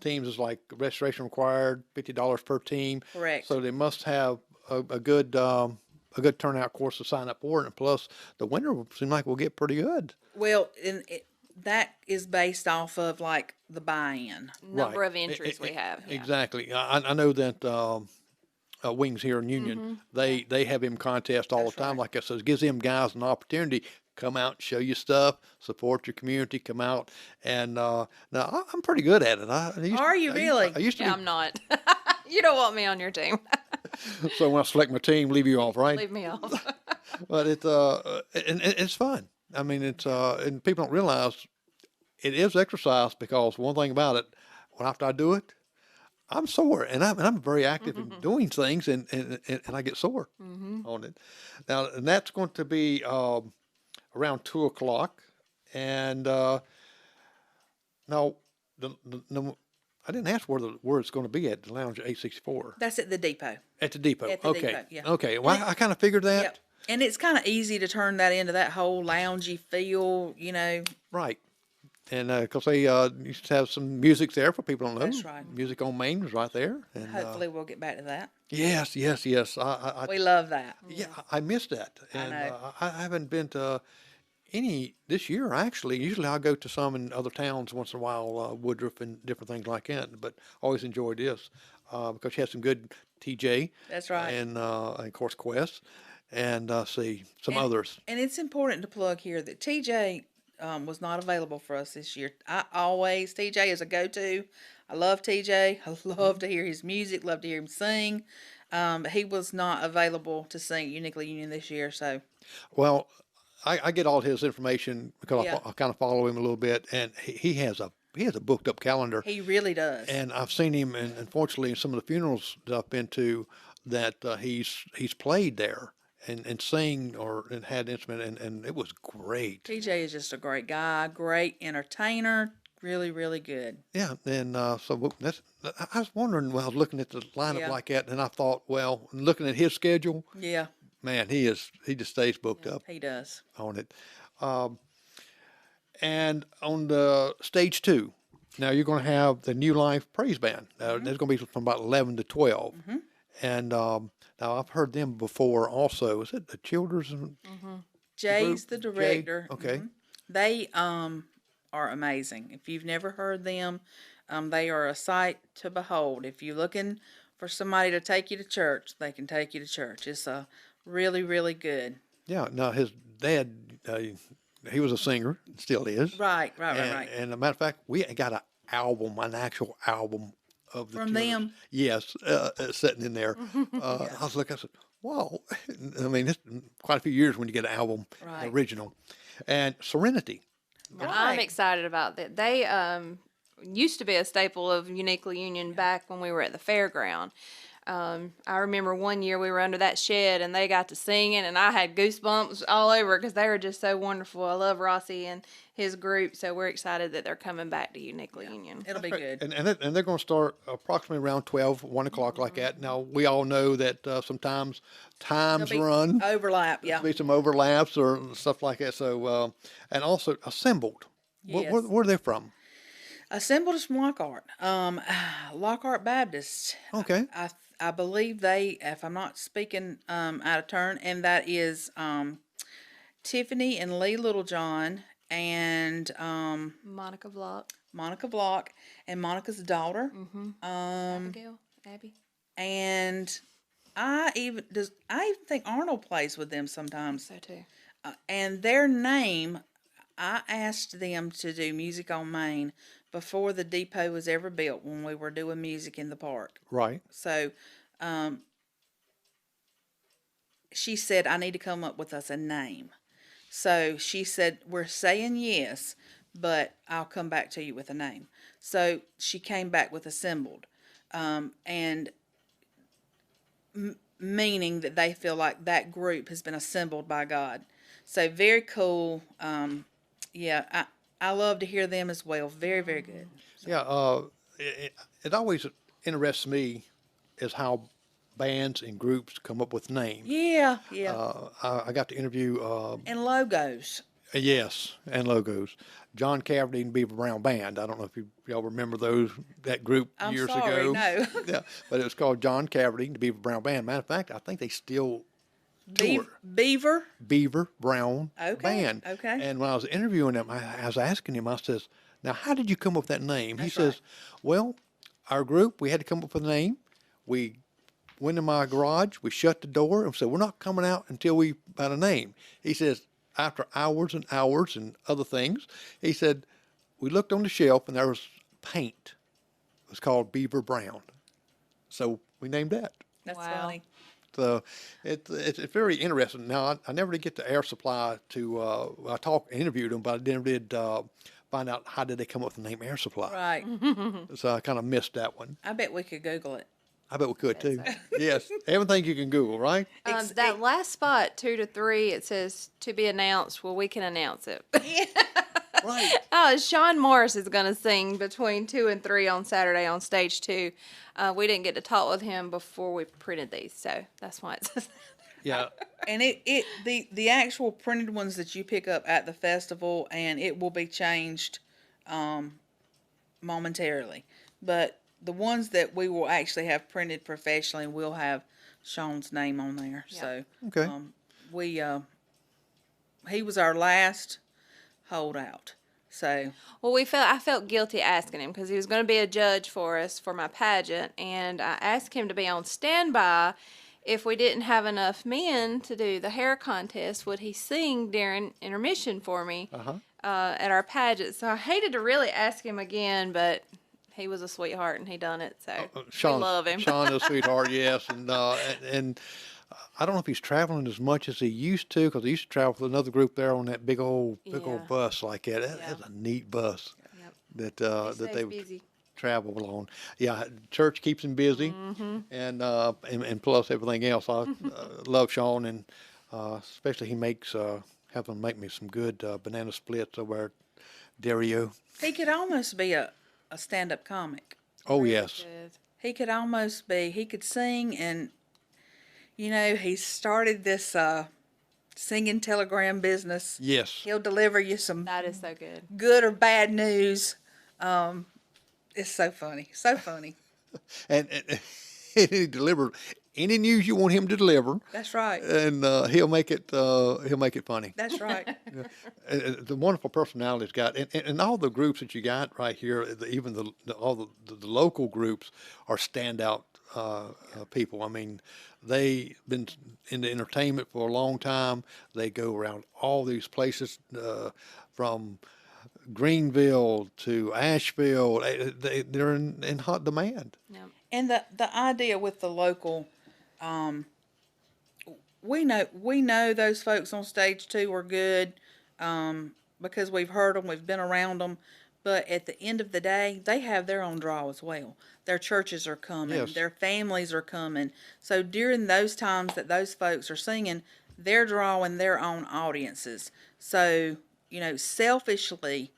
teams is like registration required, $50 per team. Correct. So they must have a good turnout course to sign up for it, and plus the winner will seem like we'll get pretty good. Well, that is based off of like the buy-in. Number Right. of entries we have. Yeah. Exactly. I know that Wings here in Union, they have him contest all That's the time. right. Like I said, it gives them guys an opportunity. Come out, show your stuff, support your community. Come out, and now I'm pretty good at it. Are you really? I used to Yeah, be. I'm not. You don't want me on your team. So when I select my team, leave you off, right? Leave me off. But it's fun. I mean, and people don't realize it is exercise because one thing about it, when after I do it, I'm sore, and I'm very active in doing things, and I get sore on it. Now, and that's going to be around 2:00, and now the I didn't ask where it's going to be at the Lounge 864 That's at the depot. at the depot. At the Okay, depot, yeah. okay. Well, I kind of figured that. Yep. And it's kind of easy to turn that into that whole loungy feel, Right. And because they used to have some music there for people to know. That's right. Music on Main was right there. And, Hopefully we'll get back to that. yes. We love that. Yeah, I missed that. And know. I haven't been to any this year, actually. Usually I go to some in other towns once in a while, Woodruff and different things like that. But always enjoyed this because she had some good TJ. That's right. And of course, Quest. And see, some others. And it's important to plug here that TJ was not available for us this year. TJ is a go-to. I love TJ. I love to hear his music, love to hear him sing. He was not available to sing at Uniquely Union this year, so. Well, I get all his information because Yeah. I kind of follow him a little bit, and he has a booked up calendar. He really does. And I've seen him, and unfortunately, in some of the funerals that I've been to, that he's played there and sing and had instrument, and it was great. TJ is just a great guy, great entertainer, really, really good. Yeah, and so I was wondering when I was looking at the lineup Yeah. like that, and I thought, well, looking at his schedule, Yeah, man, he just stays booked up he does. on it. And on the stage 2, now you're going to have the New Life Praise Band. There's going to be from about 11 to 12. And now I've heard them before also. Is it the Childers? Jay's the Jay, director. okay. They are amazing. If you've never heard them, they are a sight to behold. If you're looking for somebody to take you to church, they can take you to church. It's really, really good. Yeah. Now his dad, he was a singer, still is. Right. And a matter of fact, we got an actual album of the From Childers. them? Yes, sitting in there. I was looking, I said, wow. I mean, it's quite a few years when you get an album Right. original. And Serenity. I'm Right. excited about that. They used to be a staple of Uniquely Union back when we were at the fairground. I remember one year we were under that shed and they got to singing, and I had goosebumps all over because they were just so wonderful. I love Rossi and his group, so we're excited that they're coming back to Uniquely Union. It'll be good. And they're going to start approximately around 12, 1 o'clock like that. Now, we all know that sometimes times There'll be run. Overlap, yeah. There'll be some overlaps or stuff like that. So, and also Assembled. Yes. Where are they from? Assembled is from Lockhart. Lockhart Baptist. Okay. I believe they, if I'm not speaking out of turn, and that is Tiffany and Lee Littlejohn and Monica Vlock, Monica Block and Monica's daughter. Abigail, Abby. And I even think Arnold plays with them sometimes. So too. And their name, I asked them to do Music on Main before the depot was ever built when we were doing music in the park. Right. So she said, I need to come up with us a name. So she said, we're saying yes, but I'll come back to you with a name. So she came back with Assembled. And meaning that they feel like that group has been assembled by God. So very cool. Yeah, I love to hear them as well. Very, very good. Yeah, it always interests me is how bands and groups come up with names. Yeah, yeah. I got to interview, And logos. yes, and logos. John Cafferty and Beaver Brown Band. I don't know if y'all remember that group I'm years sorry, ago. no. Yeah, but it was called John Cafferty and the Beaver Brown Band. Matter of fact, I think they still tour. Beaver. Beaver Brown Okay, Band. okay. And when I was interviewing him, I was asking him, I says, now, how did you come up with that name? He That's says, right. well, our group, we had to come up with a name. We went in my garage, we shut the door, and said, we're not coming out until we got a name. He says, after hours and hours and other things, he said, we looked on the shelf and there was paint. It was called Beaver Brown. So we named that. That's Wow. funny. So it's very interesting. Now, I never did get the Air Supply to, interviewed them, but I never did find out how did they come up with the name Air Supply. Right. So I kind of missed that one. I bet we could Google it. I bet we could too. Yes, everything you can Google, right? That last spot, 2 to 3, it says to be announced. Well, we can announce it. Right. Oh, Sean Morris is going to sing between 2 and 3 on Saturday on stage 2. We didn't get to talk with him before we printed these, so that's why it says. Yeah. And the actual printed ones that you pick up at the festival, and it will be changed momentarily. But the ones that we will actually have printed professionally will have Sean's name on there. Yeah. So Okay. he was our last holdout. So Well, I felt guilty asking him because he was going to be a judge for us for my pageant, and I asked him to be on standby. If we didn't have enough men to do the hair contest, would he sing during intermission for me at our pageant? So I hated to really ask him again, but he was a sweetheart and he done it. So we love him. Sean is a sweetheart, yes, and I don't know if he's traveling as much as he used to because he used to travel with another group there on that big old Yeah. bus like that. Yeah. That's a neat bus Yep. that He that stays they busy. travel on. Yeah, church keeps him busy, Mm-hmm. and plus everything else. I love Sean, and especially he makes have him make me some good banana splits over at Dario. he could almost be a stand-up comic. Oh yes, Good. He could almost be. He could sing, and he started this singing telegram business. yes. He'll deliver you some That is so good. good or bad news. It's so funny, so funny. And he delivered any news you want him to deliver, That's right. and he'll make it funny. That's right. The wonderful personality he's got, and all the groups that you got right here, even all the local groups are standout people. I mean, they've been in the entertainment for a long time. They go around all these places from Greenville to Asheville. They're in hot demand. Yep. And the idea with the local, we know those folks on stage 2 are good, because we've heard them, we've been around them. But at the end of the day, they have their own draw as well. Their churches are coming, Yes. their families are coming. So during those times that those folks are singing, they're drawing their own audiences. So, selfishly,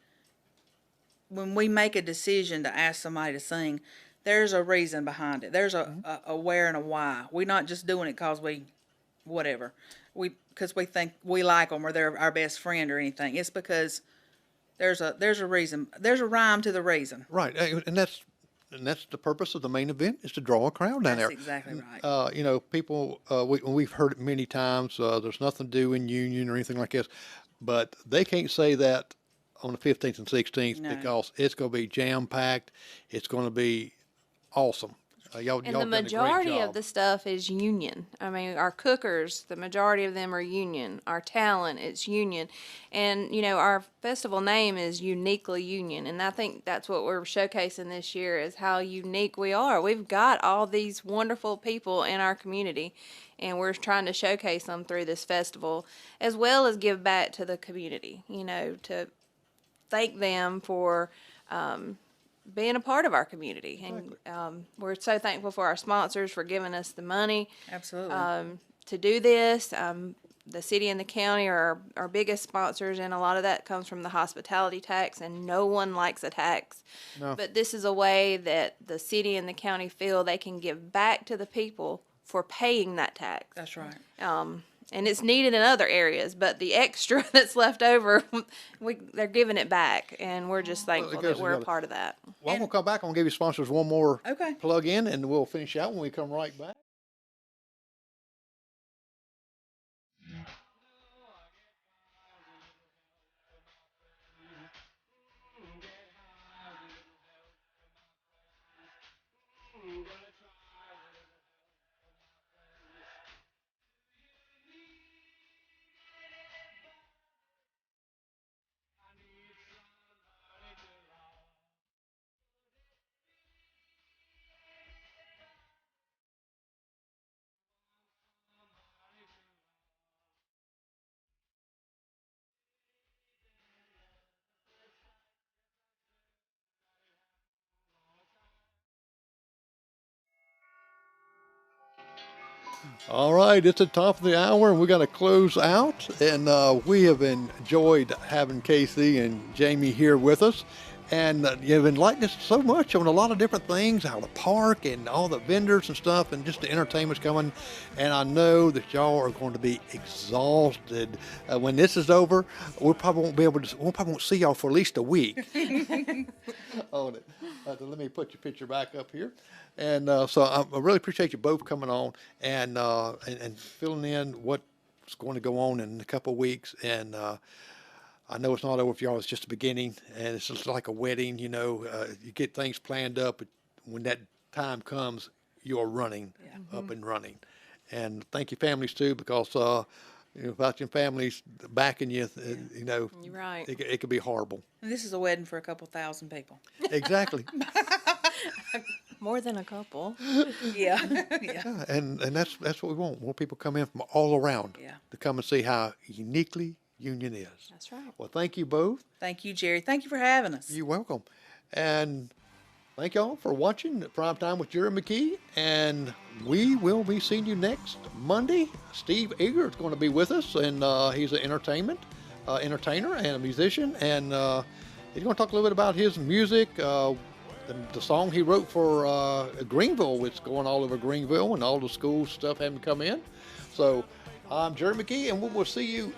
when we make a decision to ask somebody to sing, there's a reason behind it. There's a where and a why. We're not just doing it because because we think we like them or they're our best friend or anything. It's because there's a reason. There's a rhyme to the reason. Right, and that's the purpose of the main event is to draw a crowd down That's there. exactly right. People, we've heard it many times. There's nothing to do in Union or anything like this, but they can't say that on the 15th and 16th No. because it's going to be jam packed. It's going to be awesome. Y'all And done the a great majority job. of the stuff is union. I mean, our cookers, the majority of them are union. Our talent, it's union. And, our festival name is Uniquely Union. And I think that's what we're showcasing this year is how unique we are. We've got all these wonderful people in our community, and we're trying to showcase them through this festival, as well as give back to the community, to thank them for being a part of our community. And we're so thankful for our sponsors for giving us the money Absolutely. to do this. The city and the county are our biggest sponsors, and a lot of that comes from the hospitality tax, and no one likes a tax. No. But this is a way that the city and the county feel they can give back to the people for paying that tax. That's right. And it's needed in other areas, but the extra that's left over, they're giving it back, and we're just thankful goes that we're a together. part of that. Well, I'm going to come back. I'm going to give you sponsors one more Okay. plug in, and we'll finish out when we come right back. All right, it's the top of the hour, and we got to close out. And we have enjoyed having Kacie and Jami here with us. And you've enlightened us so much on a lot of different things, how the park and all the vendors and stuff, and just the entertainment's coming. And I know that y'all are going to be exhausted when this is over. We probably won't be able to. We probably won't see y'all for at least a week. On it. Let me put your picture back up here. And so I really appreciate you both coming on and filling in what's going to go on in a couple of weeks. And I know it's not over for y'all. It's just the beginning, and it's just like a wedding. You know, you get things planned up, but when that time comes, you're running, up and running. And thank you, families too, because without your families backing you, you know, You're right. it could be horrible. And this is a wedding for a couple thousand people. Exactly. More than a couple. Yeah. Yeah. Yeah, and that's what we want. More people come in from all around Yeah. to come and see how uniquely Union is. That's right. Well, thank you both. Thank you, Jerry. Thank you for having us. You're welcome. And thank y'all for watching Prime Time with Jerry McKee. And we will be seeing you next Monday. Steve Eager is going to be with us, and he's an entertainer and a musician. And he's going to talk a little bit about his music, the song he wrote for Greenville. It's going all over Greenville, and all the school stuff having come in. So I'm Jerry McKee, and we will see you